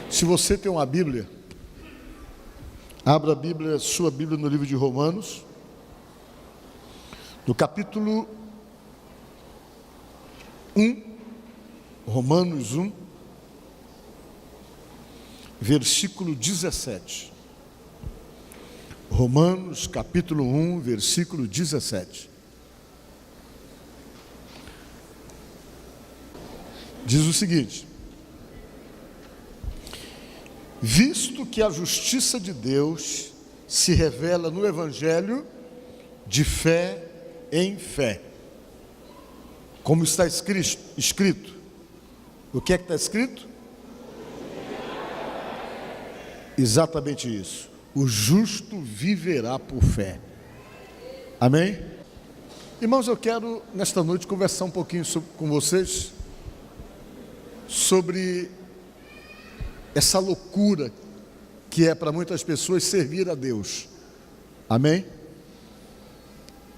Se você tem uma Bíblia, abra a Bíblia, sua Bíblia no livro de Romanos, no capítulo 1, Romanos 1, versículo 17. Romanos capítulo 1, versículo 17. Diz o seguinte: visto que a justiça de Deus se revela no Evangelho de fé em fé, como está escrito. O que é que está escrito? Exatamente isso. O justo viverá por fé. Amém? Irmãos, eu quero nesta noite conversar um pouquinho com vocês sobre essa loucura que é para muitas pessoas servir a Deus. Amém?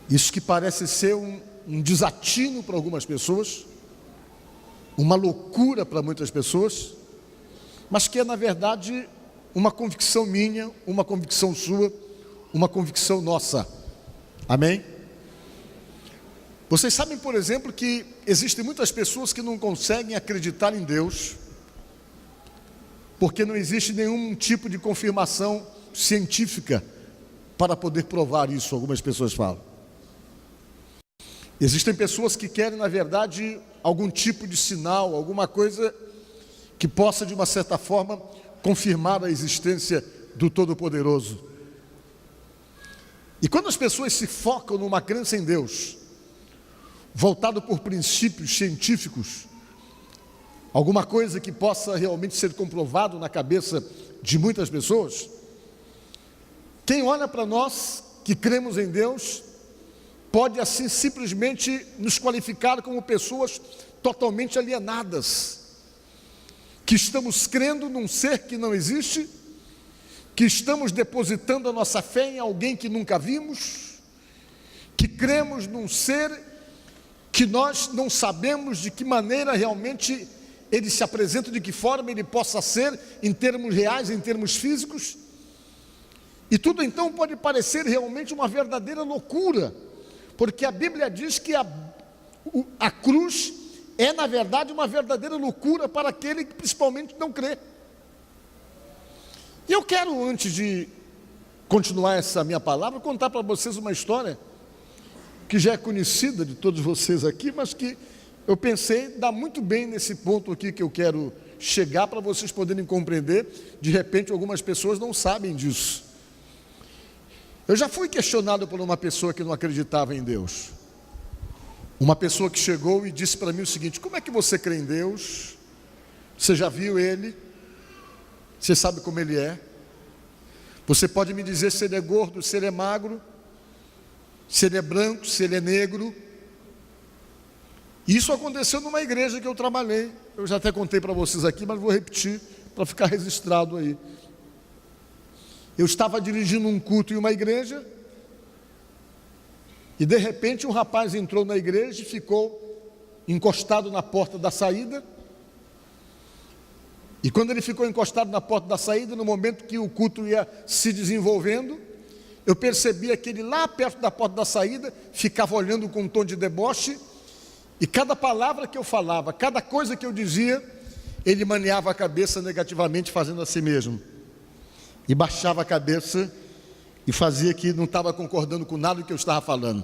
Isso que parece ser um desatino para algumas pessoas, uma loucura para muitas pessoas, mas que é na verdade uma convicção minha, uma convicção sua, uma convicção nossa. Amém? Vocês sabem, por exemplo, que existem muitas pessoas que não conseguem acreditar em Deus porque não existe nenhum tipo de confirmação científica para poder provar isso, algumas pessoas falam. Existem pessoas que querem, na verdade, algum tipo de sinal, alguma coisa que possa, de uma certa forma, confirmar a existência do Todo-Poderoso. E quando as pessoas se focam numa crença em Deus, voltado por princípios científicos, alguma coisa que possa realmente ser comprovado na cabeça de muitas pessoas, quem olha para nós que cremos em Deus, pode assim simplesmente nos qualificar como pessoas totalmente alienadas, que estamos crendo num ser que não existe, que estamos depositando a nossa fé em alguém que nunca vimos, que cremos num ser que nós não sabemos de que maneira realmente ele se apresenta, de que forma ele possa ser em termos reais, em termos físicos. E tudo então pode parecer realmente uma verdadeira loucura, porque a Bíblia diz que a cruz é na verdade uma verdadeira loucura para aquele que principalmente não crê. E eu quero, antes de continuar essa minha palavra, contar para vocês uma história que já é conhecida de todos vocês aqui, mas que eu pensei dá muito bem nesse ponto aqui que eu quero chegar, para vocês poderem compreender. De repente algumas pessoas não sabem disso. Eu já fui questionado por uma pessoa que não acreditava em Deus. Uma pessoa que chegou e disse para mim o seguinte: como é que você crê em Deus? Você já viu Ele? Você sabe como Ele é? Você pode me dizer se Ele é gordo, se Ele é magro, se Ele é branco, se Ele é negro? Isso aconteceu numa igreja que eu trabalhei. Eu já até contei para vocês aqui, mas vou repetir para ficar registrado aí. Eu estava dirigindo um culto em uma igreja e de repente um rapaz entrou na igreja e ficou encostado na porta da saída. E quando ele ficou encostado na porta da saída, no momento que o culto ia se desenvolvendo, eu percebia que ele lá perto da porta da saída ficava olhando com um tom de deboche, e cada palavra que eu falava, cada coisa que eu dizia, ele maneava a cabeça negativamente, fazendo assim mesmo, e baixava a cabeça e fazia que não estava concordando com nada do que eu estava falando.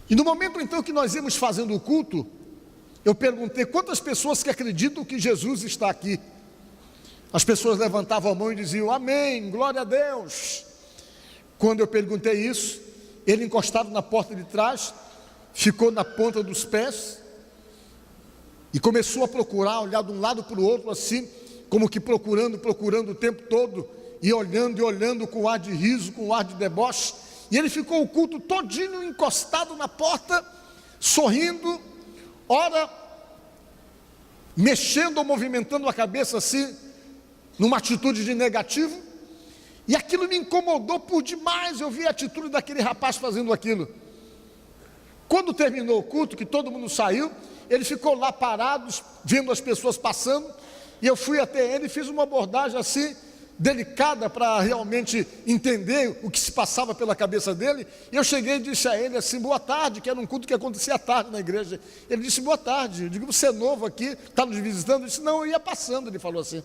E no momento então que nós íamos fazendo o culto, eu perguntei: quantas pessoas que acreditam que Jesus está aqui? As pessoas levantavam a mão e diziam: amém, glória a Deus. Quando eu perguntei isso, ele, encostado na porta de trás, ficou na ponta dos pés e começou a procurar, olhar de um lado para o outro assim, como que procurando o tempo todo, e olhando com ar de riso, com ar de deboche. E ele ficou o culto todinho encostado na porta, sorrindo, ora mexendo ou movimentando a cabeça assim, numa atitude de negativo. E aquilo me incomodou por demais. Eu vi a atitude daquele rapaz fazendo aquilo. Quando terminou o culto, que todo mundo saiu, ele ficou lá parado, vendo as pessoas passando, E eu fui até ele e fiz uma abordagem assim, delicada, para realmente entender o que se passava pela cabeça dele. E eu cheguei e disse a ele assim, boa tarde, que era um culto que acontecia à tarde na igreja. Ele disse, boa tarde. Eu digo, você é novo aqui, está nos visitando? Ele disse, não, eu ia passando, ele falou assim.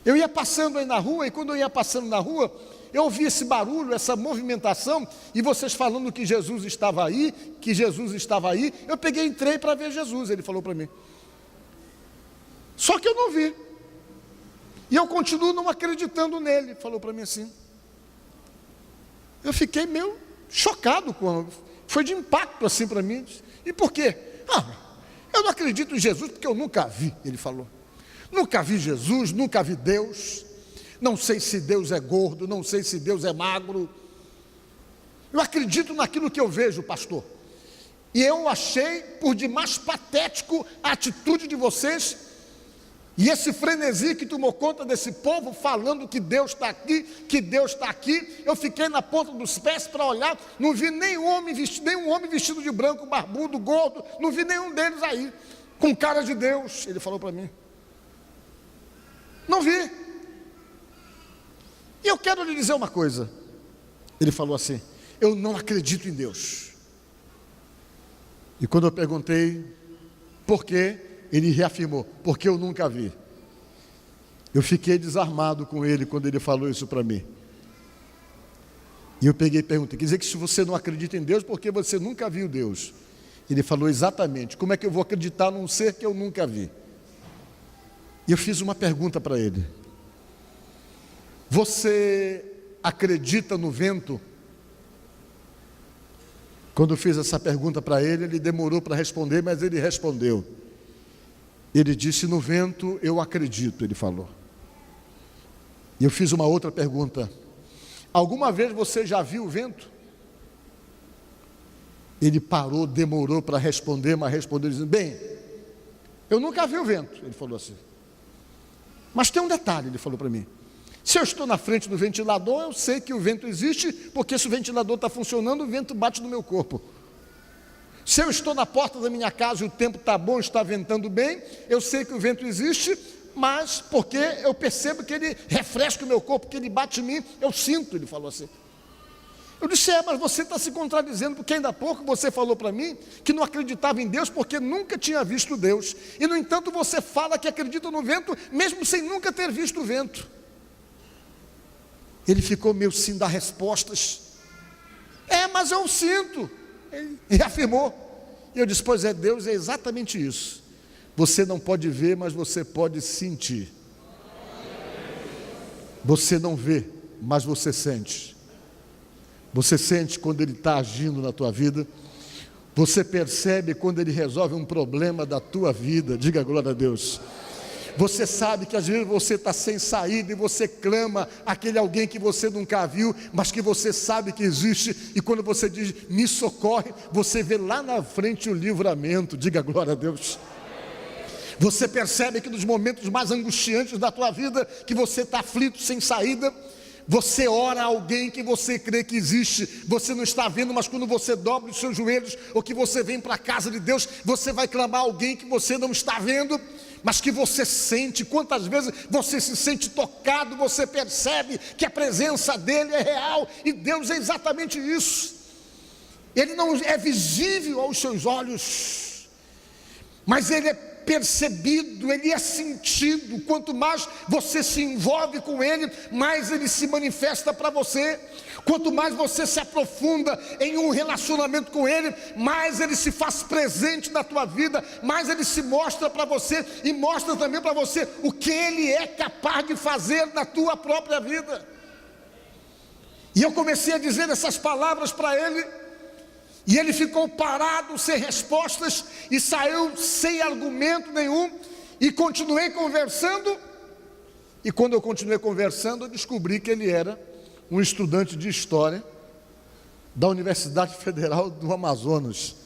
Eu ia passando aí na rua, e quando eu ia passando na rua, eu ouvi esse barulho, essa movimentação, e vocês falando que Jesus estava aí, eu peguei e entrei para ver Jesus, ele falou para mim. Só que eu não vi. E eu continuo não acreditando nele, falou para mim assim. Eu fiquei meio chocado, foi de impacto assim para mim. E por quê? Eu não acredito em Jesus porque eu nunca vi, ele falou. Nunca vi Jesus, nunca vi Deus. Não sei se Deus é gordo, não sei se Deus é magro. Eu acredito naquilo que eu vejo, pastor. E eu achei por demais patético a atitude de vocês e esse frenesi que tomou conta desse povo, falando que Deus está aqui, que Deus está aqui. Eu fiquei na ponta dos pés para olhar, não vi nenhum homem vestido de branco, barbudo, gordo, não vi nenhum deles aí, com cara de Deus, ele falou para mim. Não vi. E eu quero lhe dizer uma coisa. Ele falou assim, eu não acredito em Deus. E quando eu perguntei por quê, ele reafirmou, porque eu nunca vi. Eu fiquei desarmado com ele quando ele falou isso para mim. E eu peguei e perguntei, quer dizer que se você não acredita em Deus, porque você nunca viu Deus? Ele falou exatamente, como é que eu vou acreditar num ser que eu nunca vi? E eu fiz uma pergunta para ele. Você acredita no vento? Quando eu fiz essa pergunta para ele, ele demorou para responder, mas ele respondeu. Ele disse, no vento eu acredito, ele falou. E eu fiz uma outra pergunta. Alguma vez você já viu o vento? Ele parou, demorou para responder, mas respondeu dizendo, bem, eu nunca vi o vento, ele falou assim. Mas tem um detalhe, ele falou para mim. Se eu estou na frente do ventilador, eu sei que o vento existe, porque se o ventilador está funcionando, o vento bate no meu corpo. Se eu estou na porta da minha casa e o tempo está bom, está ventando bem, eu sei que o vento existe, mas porque eu percebo que ele refresca o meu corpo, que ele bate em mim, eu sinto, ele falou assim. Eu disse, mas você está se contradizendo, porque ainda há pouco você falou para mim que não acreditava em Deus porque nunca tinha visto Deus. E no entanto você fala que acredita no vento, mesmo sem nunca ter visto o vento. Ele ficou meio sem dar respostas. Mas eu sinto. Ele afirmou. E eu disse, pois é, Deus é exatamente isso. Você não pode ver, mas você pode sentir. Você não vê, mas você sente. Você sente quando Ele está agindo na tua vida. Você percebe quando Ele resolve um problema da tua vida. Diga glória a Deus. Você sabe que às vezes você está sem saída e você clama aquele alguém que você nunca viu, mas que você sabe que existe, e quando você diz, me socorre, você vê lá na frente o livramento. Diga glória a Deus. Você percebe que nos momentos mais angustiantes da tua vida, que você está aflito, sem saída, você ora a alguém que você crê que existe, você não está vendo, mas quando você dobra os seus joelhos, ou que você vem para a casa de Deus, você vai clamar a alguém que você não está vendo, mas que você sente. Quantas vezes você se sente tocado, você percebe que a presença dEle é real, e Deus é exatamente isso. Ele não é visível aos seus olhos, mas Ele é percebido, Ele é sentido. Quanto mais você se envolve com Ele, mais Ele se manifesta para você. Quanto mais você se aprofunda em um relacionamento com Ele, mais Ele se faz presente na tua vida, mais Ele se mostra para você, e mostra também para você o que Ele é capaz de fazer na tua própria vida. E eu comecei a dizer essas palavras para Ele, e ele ficou parado, sem respostas, e saiu sem argumento nenhum, e continuei conversando. E quando eu continuei conversando, eu descobri que ele era um estudante de História da Universidade Federal do Amazonas.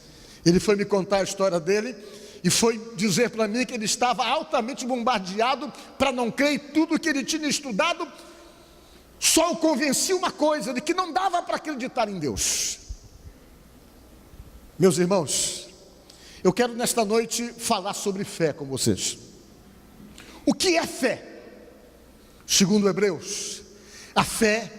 Ele foi me contar a história dele, e foi dizer para mim que ele estava altamente bombardeado para não crer em tudo que ele tinha estudado. Só o convenci uma coisa, de que não dava para acreditar em Deus. Meus irmãos, eu quero nesta noite falar sobre fé com vocês. O que é fé? Segundo Hebreus, a fé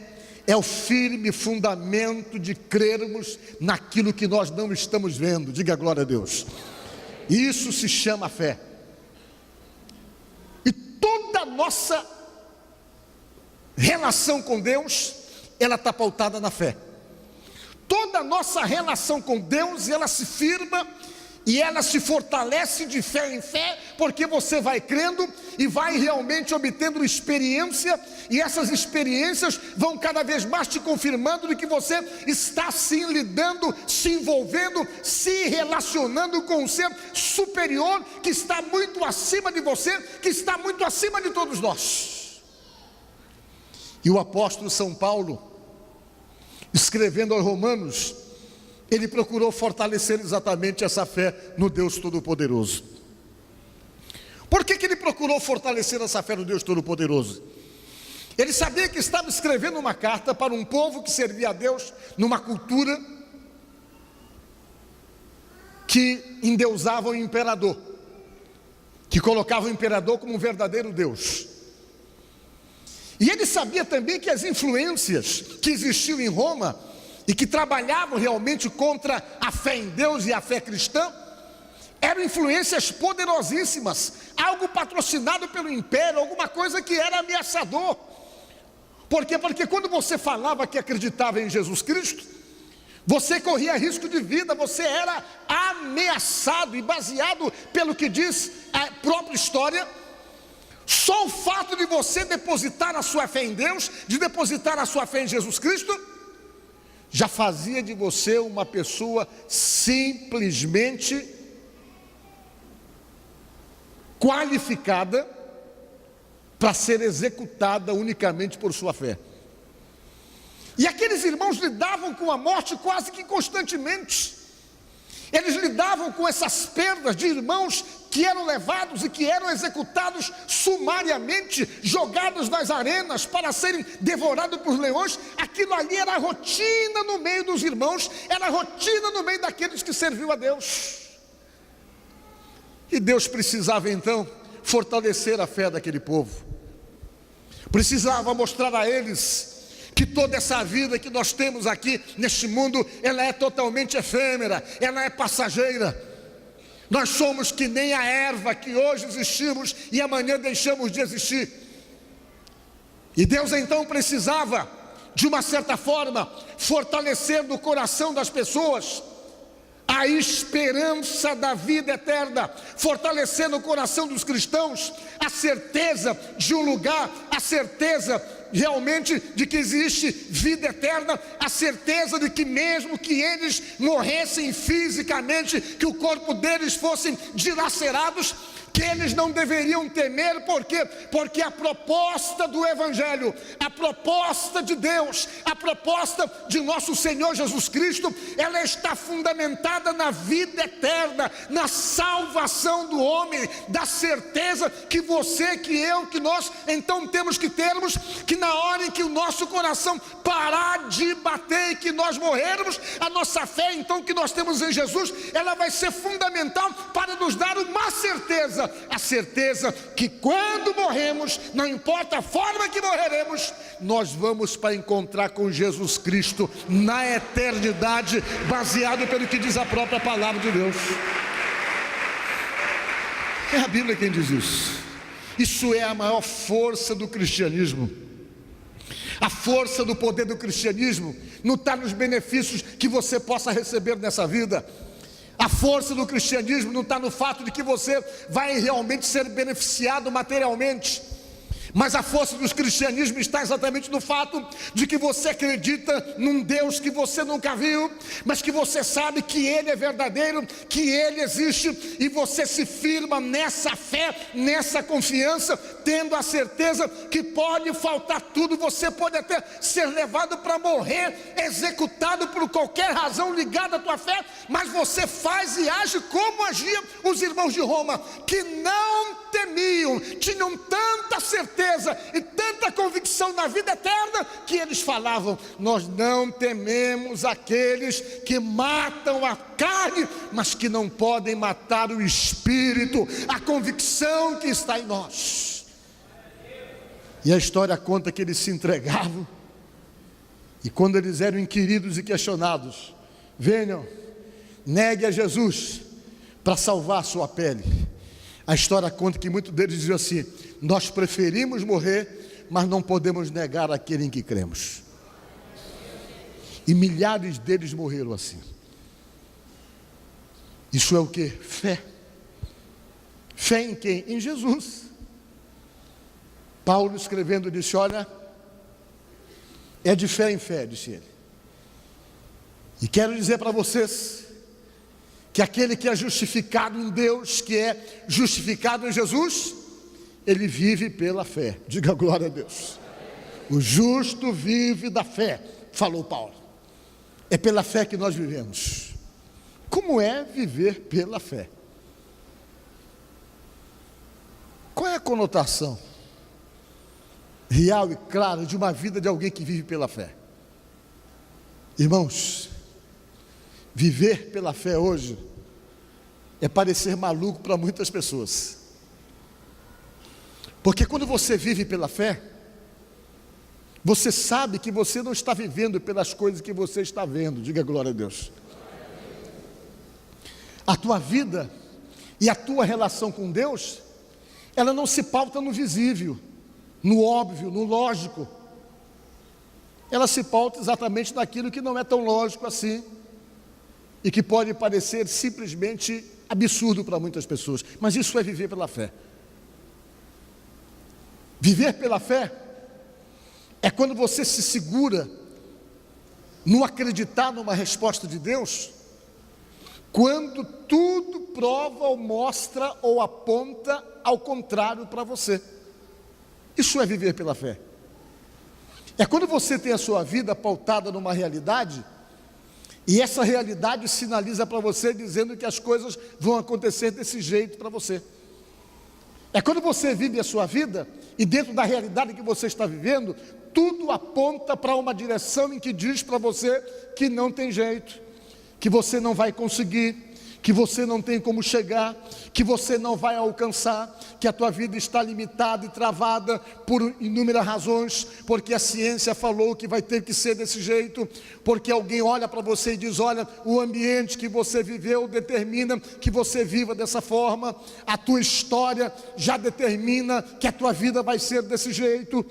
é o firme fundamento de crermos naquilo que nós não estamos vendo. Diga glória a Deus. Isso se chama fé. E toda a nossa relação com Deus, ela está pautada na fé. Toda a nossa relação com Deus, ela se firma e ela se fortalece de fé em fé, porque você vai crendo e vai realmente obtendo experiência, e essas experiências vão cada vez mais te confirmando de que você está sim lidando, se envolvendo, se relacionando com um ser superior, que está muito acima de você, que está muito acima de todos nós. E o apóstolo São Paulo, escrevendo aos Romanos, ele procurou fortalecer exatamente essa fé no Deus Todo-Poderoso. Por que ele procurou fortalecer essa fé no Deus Todo-Poderoso? Ele sabia que estava escrevendo uma carta para um povo que servia a Deus numa cultura que endeusava o imperador, que colocava o imperador como um verdadeiro Deus. E ele sabia também que as influências que existiam em Roma e que trabalhavam realmente contra a fé em Deus e a fé cristã, eram influências poderosíssimas, algo patrocinado pelo império, alguma coisa que era ameaçador. Por quê? Porque quando você falava que acreditava em Jesus Cristo, você corria risco de vida, você era ameaçado, e baseado pelo que diz a própria história, só o fato de você depositar a sua fé em Deus, de depositar a sua fé em Jesus Cristo, já fazia de você uma pessoa simplesmente qualificada para ser executada unicamente por sua fé. E aqueles irmãos lidavam com a morte quase que constantemente. Eles lidavam com essas perdas de irmãos que eram levados e que eram executados sumariamente, jogados nas arenas para serem devorados por leões. Aquilo ali era rotina no meio dos irmãos, era rotina no meio daqueles que serviam a Deus. E Deus precisava então fortalecer a fé daquele povo, precisava mostrar a eles que toda essa vida que nós temos aqui neste mundo, ela é totalmente efêmera, ela é passageira. Nós somos que nem a erva, que hoje existimos e amanhã deixamos de existir. E Deus então precisava, de uma certa forma, fortalecer no coração das pessoas a esperança da vida eterna, fortalecer no coração dos cristãos a certeza de um lugar, a certeza realmente de que existe vida eterna, a certeza de que mesmo que eles morressem fisicamente, que o corpo deles fossem dilacerados, que eles não deveriam temer. Por quê? Porque a proposta do Evangelho, a proposta de Deus, a proposta de nosso Senhor Jesus Cristo, ela está fundamentada na vida eterna, na salvação do homem, da certeza que você, que eu, que nós então temos que termos, que na hora em que o nosso coração parar de bater e que nós morrermos, a nossa fé então que nós temos em Jesus, ela vai ser fundamental para nos dar uma certeza, a certeza que quando morremos, não importa a forma que morreremos, nós vamos para encontrar com Jesus Cristo na eternidade, baseado pelo que diz a própria palavra de Deus. É a Bíblia quem diz isso. Isso é a maior força do cristianismo. A força do poder do cristianismo não está nos benefícios que você possa receber nessa vida. A força do cristianismo não está no fato de que você vai realmente ser beneficiado materialmente, mas a força do cristianismo está exatamente no fato de que você acredita num Deus que você nunca viu, mas que você sabe que Ele é verdadeiro, que Ele existe, e você se firma nessa fé, nessa confiança, tendo a certeza que pode faltar tudo, você pode até ser levado para morrer, executado por qualquer razão ligada à tua fé, mas você faz e age como agiam os irmãos de Roma, que não temiam, tinham tanta certeza certeza e tanta convicção na vida eterna, que eles falavam: nós não tememos aqueles que matam a carne, mas que não podem matar o espírito, a convicção que está em nós. E a história conta que eles se entregavam, e quando eles eram inquiridos e questionados: venham, negue a Jesus para salvar a sua pele. A história conta que muitos deles diziam assim: nós preferimos morrer, mas não podemos negar aquele em que cremos. E milhares deles morreram assim. Isso é o que? Fé. Fé em quem? Em Jesus. Paulo escrevendo disse: olha, é de fé em fé, disse ele. E quero dizer para vocês que aquele que é justificado em Deus, que é justificado em Jesus, ele vive pela fé. Diga glória a Deus. O justo vive da fé, falou Paulo. É pela fé que nós vivemos. Como é viver pela fé? Qual é a conotação real e clara de uma vida de alguém que vive pela fé? Irmãos, viver pela fé hoje é parecer maluco para muitas pessoas. Porque quando você vive pela fé, você sabe que você não está vivendo pelas coisas que você está vendo. Diga glória a Deus. A tua vida e a tua relação com Deus, ela não se pauta no visível, no óbvio, no lógico. Ela se pauta exatamente naquilo que não é tão lógico assim, e que pode parecer simplesmente absurdo para muitas pessoas, mas isso é viver pela fé. Viver pela fé é quando você se segura no acreditar numa resposta de Deus, quando tudo prova ou mostra ou aponta ao contrário para você. Isso é viver pela fé. É quando você tem a sua vida pautada numa realidade, e essa realidade sinaliza para você, dizendo que as coisas vão acontecer desse jeito para você. É quando você vive a sua vida, e dentro da realidade que você está vivendo, tudo aponta para uma direção em que diz para você que não tem jeito, que você não vai conseguir, que você não tem como chegar, que você não vai alcançar, que a tua vida está limitada e travada por inúmeras razões, porque a ciência falou que vai ter que ser desse jeito, porque alguém olha para você e diz: olha, o ambiente que você viveu determina que você viva dessa forma, a tua história já determina que a tua vida vai ser desse jeito.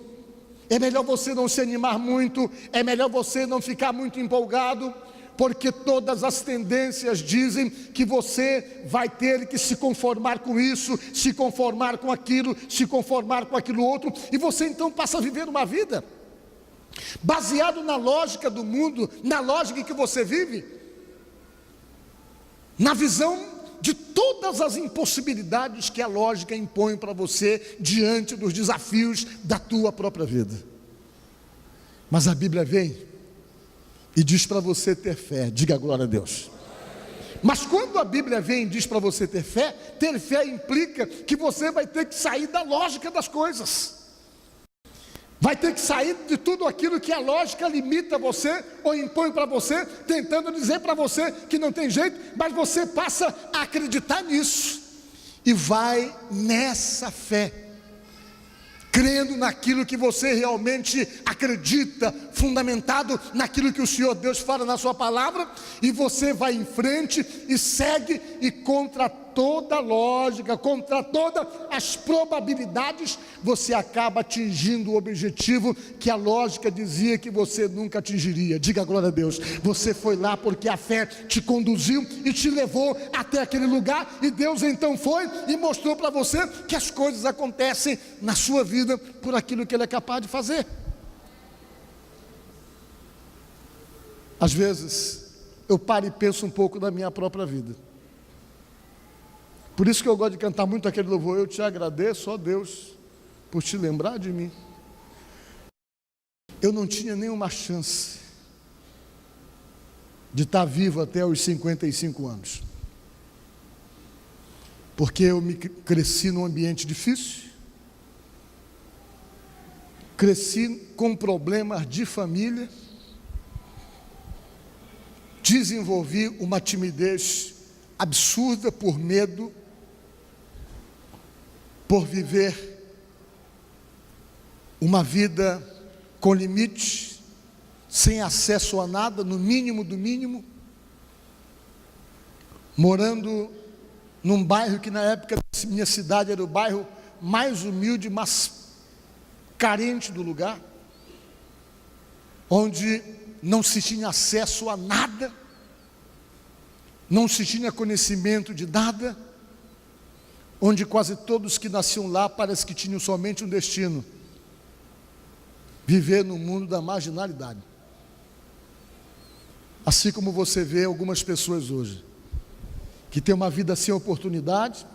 É melhor você não se animar muito, é melhor você não ficar muito empolgado, porque todas as tendências dizem que você vai ter que se conformar com isso, se conformar com aquilo, se conformar com aquilo outro, e você então passa a viver uma vida baseado na lógica do mundo, na lógica em que você vive, na visão de todas as impossibilidades que a lógica impõe para você diante dos desafios da tua própria vida. Mas a Bíblia vem e diz para você ter fé. Diga glória a Deus. Mas quando a Bíblia vem e diz para você ter fé implica que você vai ter que sair da lógica das coisas, vai ter que sair de tudo aquilo que a lógica limita você ou impõe para você, tentando dizer para você que não tem jeito, mas você passa a acreditar nisso e vai nessa fé, crendo naquilo que você realmente acredita, fundamentado naquilo que o Senhor Deus fala na sua palavra, e você vai em frente e segue, e contra toda lógica, contra todas as probabilidades, você acaba atingindo o objetivo que a lógica dizia que você nunca atingiria. Diga glória a Deus. Você foi lá porque a fé te conduziu e te levou até aquele lugar, e Deus então foi e mostrou para você que as coisas acontecem na sua vida por aquilo que Ele é capaz de fazer. Às vezes eu paro e penso um pouco da minha própria vida. Por isso que eu gosto de cantar muito aquele louvor: eu te agradeço, ó Deus, por te lembrar de mim. Eu não tinha nenhuma chance de estar vivo até os 55 anos, porque eu cresci num ambiente difícil, cresci com problemas de família, desenvolvi uma timidez absurda por medo, por viver uma vida com limites, sem acesso a nada, no mínimo do mínimo, morando num bairro que na época da minha cidade era o bairro mais humilde, mas carente do lugar, onde não se tinha acesso a nada, não se tinha conhecimento de nada, onde quase todos que nasciam lá parece que tinham somente um destino: viver no mundo da marginalidade. Assim como você vê algumas pessoas hoje, que têm uma vida sem oportunidade,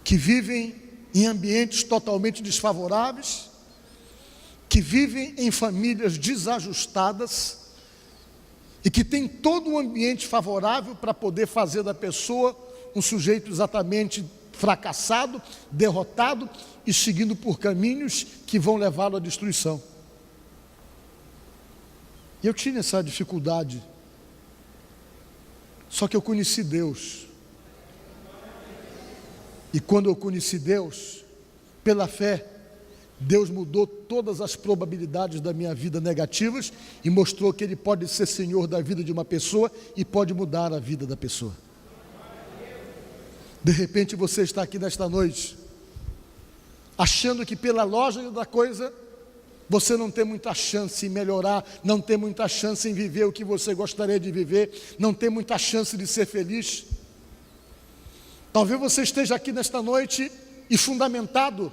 que vivem em ambientes totalmente desfavoráveis, que vivem em famílias desajustadas, e que tem todo um ambiente favorável para poder fazer da pessoa um sujeito exatamente fracassado, derrotado e seguindo por caminhos que vão levá-lo à destruição. E eu tinha essa dificuldade, só que eu conheci Deus. E quando eu conheci Deus, pela fé, Deus mudou todas as probabilidades da minha vida negativas e mostrou que Ele pode ser Senhor da vida de uma pessoa e pode mudar a vida da pessoa. De repente você está aqui nesta noite, achando que pela lógica da coisa, você não tem muita chance em melhorar, não tem muita chance em viver o que você gostaria de viver, não tem muita chance de ser feliz. Talvez você esteja aqui nesta noite e fundamentado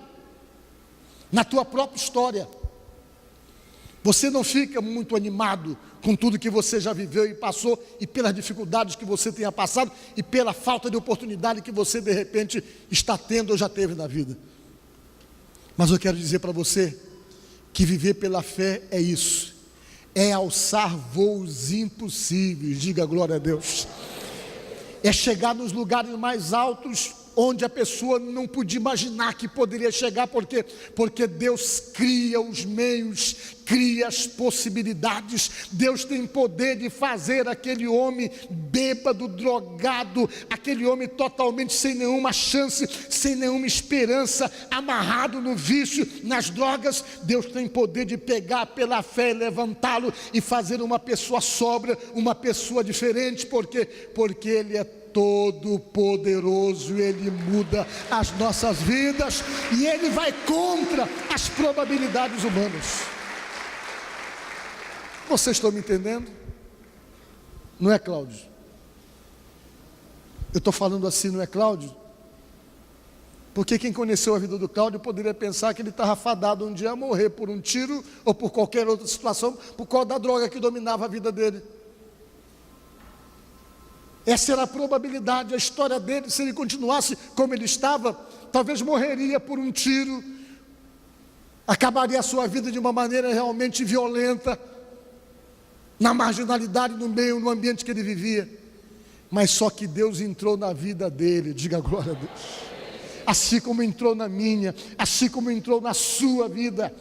na tua própria história. Você não fica muito animado com tudo que você já viveu e passou, e pelas dificuldades que você tenha passado, e pela falta de oportunidade que você de repente está tendo ou já teve na vida. Mas eu quero dizer para você que viver pela fé é isso, é alçar voos impossíveis, diga glória a Deus. É chegar nos lugares mais altos, onde a pessoa não podia imaginar que poderia chegar, porque Deus cria os meios, cria as possibilidades. Deus tem poder de fazer aquele homem bêbado, drogado, aquele homem totalmente sem nenhuma chance, sem nenhuma esperança, amarrado no vício, nas drogas. Deus tem poder de pegar pela fé, levantá-lo e fazer uma pessoa sóbria, uma pessoa diferente, porque Ele é todo poderoso, Ele muda as nossas vidas e Ele vai contra as probabilidades humanas. Vocês estão me entendendo? Não é, Cláudio? Eu estou falando assim, não é, Cláudio? Porque quem conheceu a vida do Cláudio poderia pensar que ele estava fadado um dia a morrer por um tiro ou por qualquer outra situação, por causa da droga que dominava a vida dele. Essa era a probabilidade, a história dele. Se ele continuasse como ele estava, talvez morreria por um tiro, acabaria a sua vida de uma maneira realmente violenta, na marginalidade, no ambiente que ele vivia. Mas só que Deus entrou na vida dele, diga glória a Deus, assim como entrou na minha, assim como entrou na sua vida.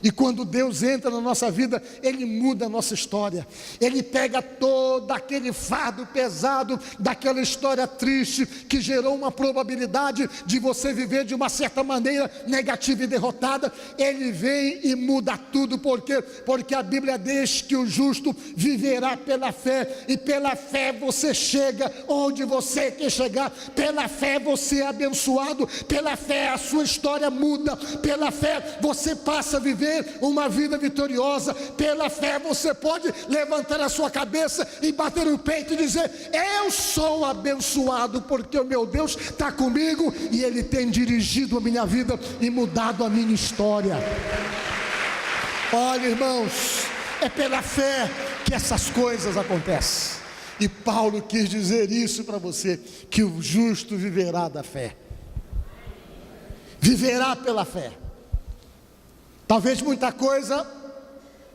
E quando Deus entra na nossa vida, Ele muda a nossa história. Ele pega todo aquele fardo pesado, daquela história triste, que gerou uma probabilidade de você viver de uma certa maneira negativa e derrotada. Ele vem e muda tudo, porque a Bíblia diz que o justo viverá pela fé, e pela fé você chega onde você quer chegar, pela fé você é abençoado, pela fé a sua história muda, pela fé você passa a viver uma vida vitoriosa, pela fé você pode levantar a sua cabeça e bater o peito e dizer: eu sou abençoado, porque o meu Deus está comigo e Ele tem dirigido a minha vida e mudado a minha história. Olha, irmãos, é pela fé que essas coisas acontecem, e Paulo quis dizer isso para você, que o justo viverá da fé, viverá pela fé. Talvez muita coisa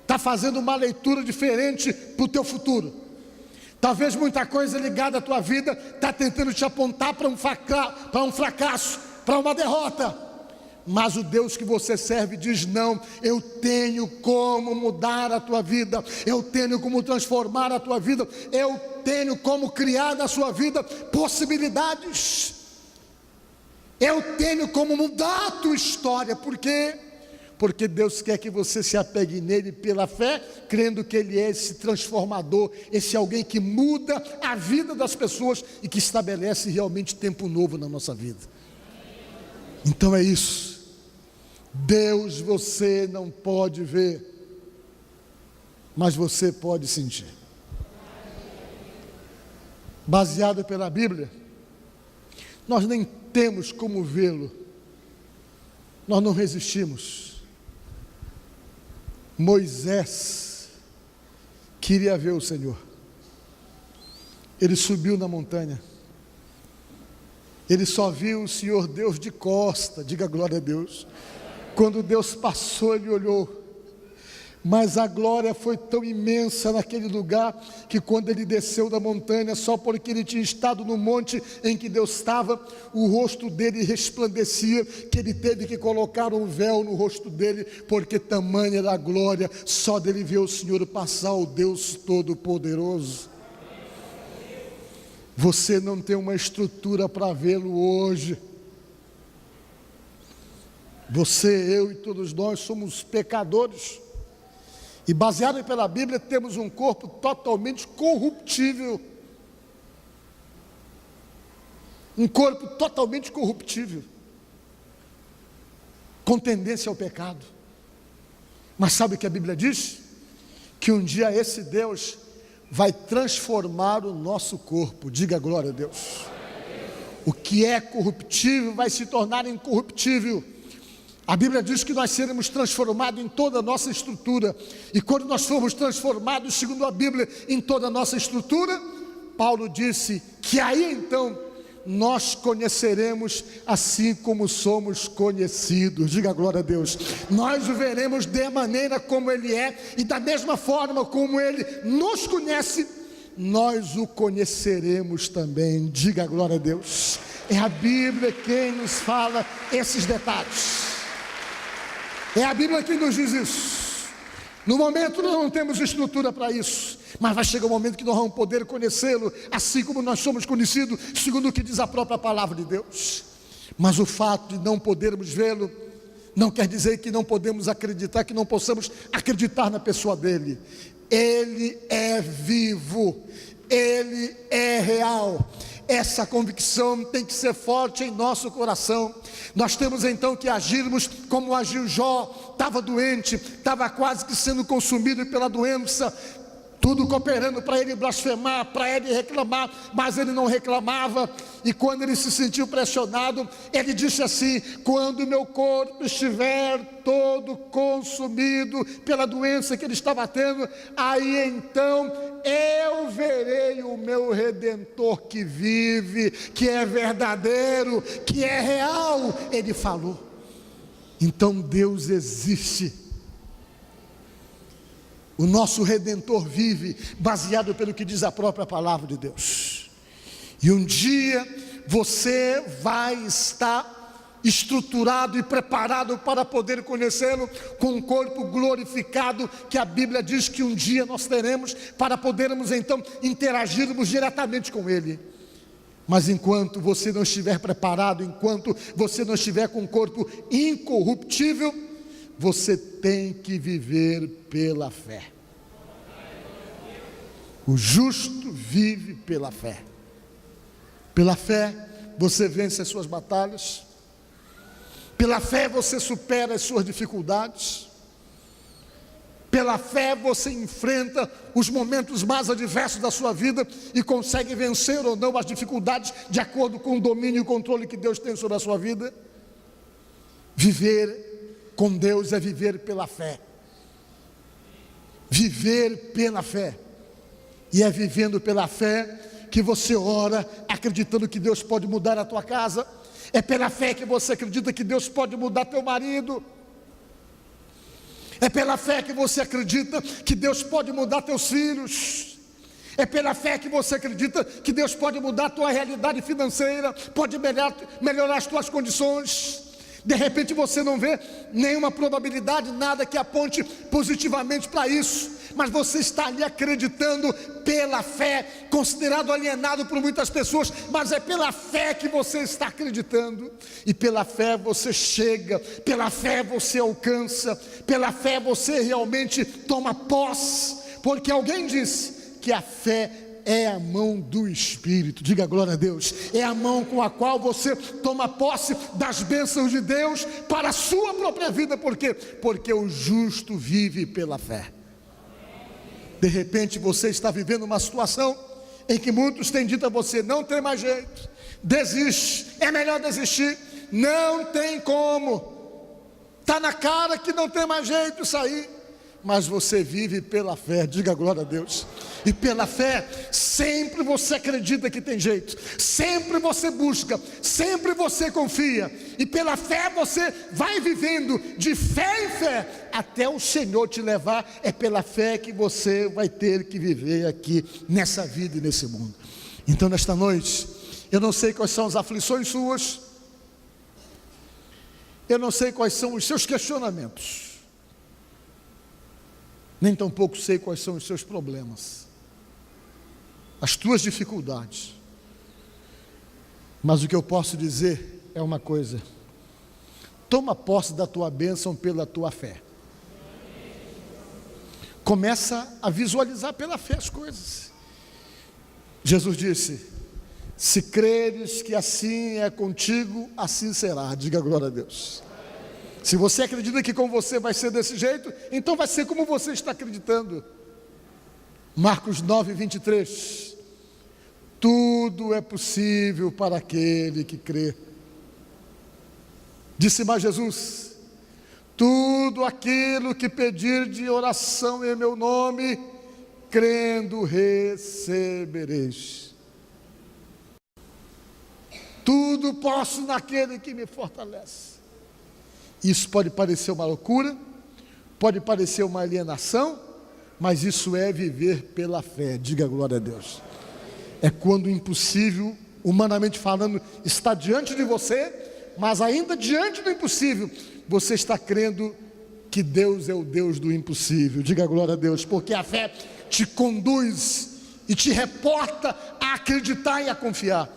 está fazendo uma leitura diferente para o teu futuro. Talvez muita coisa ligada à tua vida está tentando te apontar para um fracasso, para uma derrota. mas o Deus que você serve diz: não, eu tenho como mudar a tua vida, eu tenho como transformar a tua vida, eu tenho como criar na sua vida possibilidades, eu tenho como mudar a tua história. Por quê? Porque Deus quer que você se apegue nele pela fé, crendo que Ele é esse transformador, esse alguém que muda a vida das pessoas e que estabelece realmente tempo novo na nossa vida. Então é isso. Deus você não pode ver, mas você pode sentir. Baseado pela Bíblia, nós nem temos como vê-lo, nós não resistimos. Moisés queria ver o Senhor. Ele subiu na montanha. Ele só viu o Senhor Deus de costa, diga glória a Deus. Quando Deus passou, ele olhou. Mas a glória foi tão imensa naquele lugar, que quando ele desceu da montanha, só porque ele tinha estado no monte em que Deus estava, o rosto dele resplandecia, que ele teve que colocar um véu no rosto dele, porque tamanha era a glória, só dele ver o Senhor passar, o Deus Todo-Poderoso. Você não tem uma estrutura para vê-lo hoje. Você, eu e todos nós somos pecadores. E baseado pela Bíblia, temos um corpo totalmente corruptível. Um corpo totalmente corruptível, com tendência ao pecado. Mas sabe o que a Bíblia diz? Que um dia esse Deus vai transformar o nosso corpo. Diga glória a Deus. O que é corruptível vai se tornar incorruptível. A Bíblia diz que nós seremos transformados em toda a nossa estrutura. E quando nós formos transformados, segundo a Bíblia, em toda a nossa estrutura, Paulo disse que aí então nós conheceremos assim como somos conhecidos. Diga glória a Deus. Nós o veremos da maneira como Ele é, e da mesma forma como Ele nos conhece, nós o conheceremos também. Diga glória a Deus. É a Bíblia quem nos fala esses detalhes. É a Bíblia que nos diz isso. No momento nós não temos estrutura para isso, mas vai chegar um momento que nós vamos poder conhecê-lo, assim como nós somos conhecidos, segundo o que diz a própria palavra de Deus. Mas o fato de não podermos vê-lo, não quer dizer que não podemos acreditar, que não possamos acreditar na pessoa dele. Ele é vivo, Ele é real. Essa convicção tem que ser forte em nosso coração. Nós temos então que agirmos como agiu Jó. Estava doente, estava quase que sendo consumido pela doença, tudo cooperando para ele blasfemar, para ele reclamar, mas ele não reclamava. E quando ele se sentiu pressionado, ele disse assim: quando meu corpo estiver todo consumido pela doença que ele estava tendo, aí então eu verei o meu Redentor que vive, que é verdadeiro, que é real. Ele falou. Então Deus existe. O nosso Redentor vive, baseado pelo que diz a própria palavra de Deus. E um dia você vai estar estruturado e preparado para poder conhecê-lo, com um corpo glorificado, que a Bíblia diz que um dia nós teremos, para podermos então interagirmos diretamente com Ele. Mas enquanto você não estiver preparado, enquanto você não estiver com um corpo incorruptível, você tem que viver pela fé. O justo vive pela fé. Pela fé você vence as suas batalhas. Pela fé você supera as suas dificuldades. Pela fé você enfrenta os momentos mais adversos da sua vida e consegue vencer ou não as dificuldades de acordo com o domínio e o controle que Deus tem sobre a sua vida. Viver com Deus é viver pela fé. Viver pela fé. E é vivendo pela fé que você ora, acreditando que Deus pode mudar a tua casa. É pela fé que você acredita que Deus pode mudar teu marido. É pela fé que você acredita que Deus pode mudar teus filhos. É pela fé que você acredita que Deus pode mudar a tua realidade financeira, pode melhorar as tuas condições. De repente você não vê nenhuma probabilidade, nada que aponte positivamente para isso, mas você está ali acreditando pela fé, considerado alienado por muitas pessoas, mas é pela fé que você está acreditando, e pela fé você chega, pela fé você alcança, pela fé você realmente toma posse, porque alguém disse que a fé é a mão do Espírito. Diga glória a Deus. É a mão com a qual você toma posse das bênçãos de Deus para a sua própria vida. Por quê? Porque o justo vive pela fé. De repente você está vivendo uma situação em que muitos têm dito a você: não tem mais jeito, desiste, é melhor desistir, não tem como, está na cara que não tem mais jeito isso aí. Mas você vive pela fé, diga glória a Deus. E pela fé, sempre você acredita que tem jeito, sempre você busca, sempre você confia, e pela fé você vai vivendo de fé em fé, até o Senhor te levar. É pela fé que você vai ter que viver aqui, nessa vida e nesse mundo. Então nesta noite, eu não sei quais são as aflições suas, eu não sei quais são os seus questionamentos, nem tampouco sei quais são os seus problemas, as tuas dificuldades, mas o que eu posso dizer é uma coisa: toma posse da tua bênção pela tua fé. Começa a visualizar pela fé as coisas. Jesus disse: se creres que assim é contigo, assim será. Diga glória a Deus. Se você acredita que com você vai ser desse jeito, então vai ser como você está acreditando. Marcos 9, 23. Tudo é possível para aquele que crê. Disse mais Jesus: tudo aquilo que pedir de oração em meu nome, crendo recebereis. Tudo posso naquele que me fortalece. Isso pode parecer uma loucura, pode parecer uma alienação, mas isso é viver pela fé. Diga glória a Deus. É quando o impossível, humanamente falando, está diante de você, mas ainda diante do impossível, você está crendo que Deus é o Deus do impossível. Diga glória a Deus, porque a fé te conduz e te reporta a acreditar e a confiar,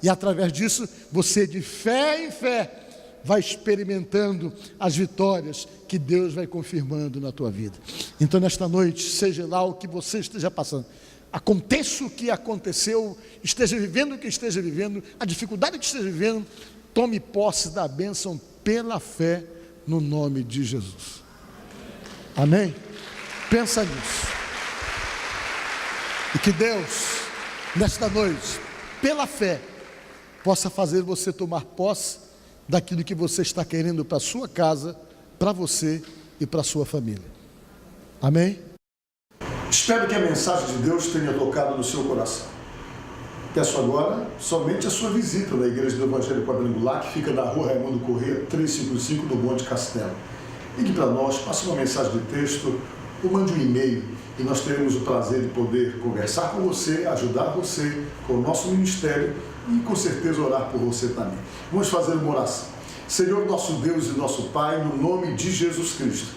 e através disso, você de fé em fé vai experimentando as vitórias que Deus vai confirmando na tua vida. Então nesta noite, seja lá o que você esteja passando, aconteça o que aconteceu, esteja vivendo o que esteja vivendo, a dificuldade que esteja vivendo, tome posse da bênção pela fé, no nome de Jesus. Amém? Pensa nisso. E que Deus, nesta noite, pela fé, possa fazer você tomar posse daquilo que você está querendo para a sua casa, para você e para a sua família. Amém? Espero que a mensagem de Deus tenha tocado no seu coração. Peço agora somente a sua visita na Igreja do Evangelho Quadrangular, que fica na rua Raimundo Corrêa, 355, no Monte Castelo. Ligue para nós, passe uma mensagem de texto, ou mande um e-mail, e nós teremos o prazer de poder conversar com você, ajudar você com o nosso ministério e com certeza orar por você também. Vamos fazer uma oração. Senhor, nosso Deus e nosso Pai, no nome de Jesus Cristo,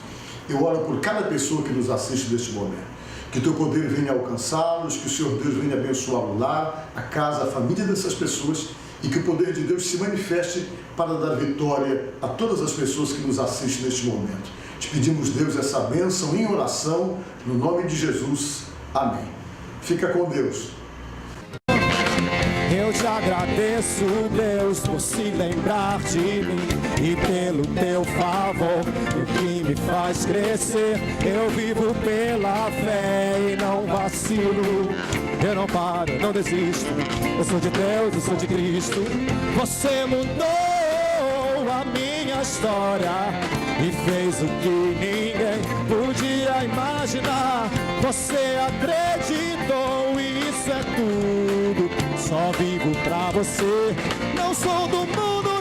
eu oro por cada pessoa que nos assiste neste momento. Que teu poder venha alcançá-los, que o Senhor Deus venha abençoar o lar, a casa, a família dessas pessoas, e que o poder de Deus se manifeste para dar vitória a todas as pessoas que nos assistem neste momento. Te pedimos, Deus, essa bênção em oração, no nome de Jesus. Amém. Fica com Deus. Eu te agradeço, Deus, por se lembrar de mim e pelo teu favor, o que me faz crescer. Eu vivo pela fé e não vacilo. Eu não paro, não desisto. Eu sou de Deus, eu sou de Cristo. Você mudou a minha história e fez o que ninguém podia imaginar. Você acreditou e isso é tudo. Só vivo pra você, não sou do mundo.